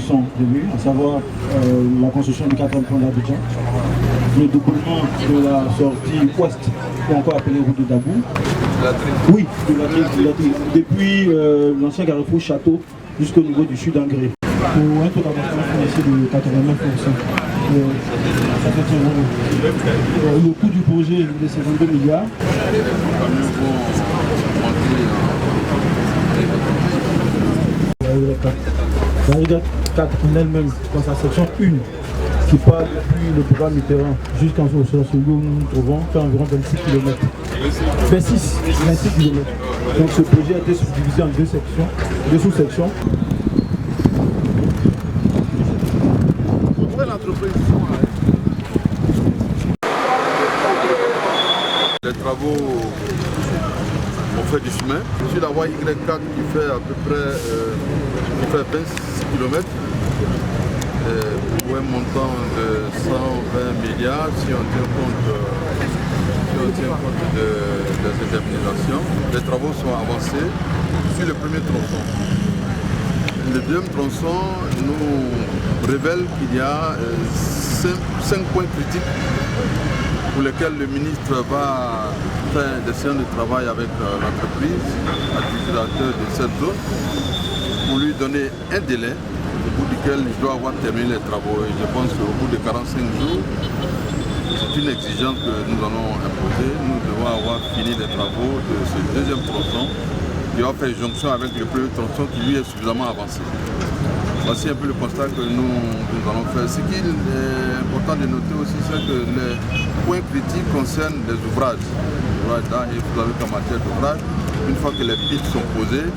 sont prévues, à savoir la construction du 4e pont d'Abidjan, le doublement de la sortie ouest, ou encore appelée route de Dabou. Oui, de la depuis l'ancien carrefour Château jusqu'au niveau du sud d'Angré. Pour un taux d'avancement financier de 89%. Le coût du projet est de 52 milliards. La Riga 4 en elle-même, dans sa section 1, qui part depuis le programme Mitterrand jusqu'en ce où nous nous trouvons, fait environ 26 km. 26 km. Donc ce projet a été subdivisé en deux sous-sections. Les travaux ont fait du chemin. Sur la voie Y4 qui fait à peu près 26 km pour un montant de 120 milliards si on tient compte des indemnisations. Les travaux sont avancés sur le premier tronçon. Le deuxième tronçon nous révèle qu'il y a 5 points critiques pour lesquels le ministre va faire des séances de travail avec l'entreprise, administrateur de cette zone, pour lui donner un délai au bout duquel il doit avoir terminé les travaux. Et je pense qu'au bout de 45 jours, c'est une exigence que nous allons imposer. Nous devons avoir fini les travaux de ce deuxième tronçon qui va faire jonction avec le premier tronçon qui lui est suffisamment avancé. Voici un peu le constat que nous allons faire. Ce qui est important de noter aussi, c'est que les points critiques concernent les ouvrages. Là, et vous avez qu'en matière d'ouvrage, une fois que les piles sont posées,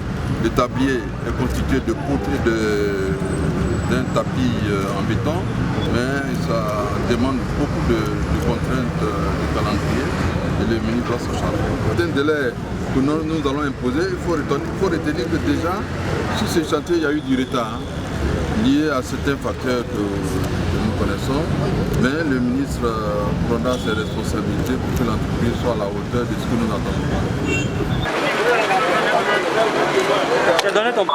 le tablier est constitué de poutres d'un tapis en béton, mais ça demande beaucoup de contraintes de calendrier et le ministre doit se charger. C'est un délai que nous allons imposer. Il faut retenir que déjà, sur ce chantier, il y a eu du retard lié à certains facteurs que nous connaissons, mais le ministre prendra ses responsabilités pour que l'entreprise soit à la hauteur de ce que nous attendons. Je donne ton...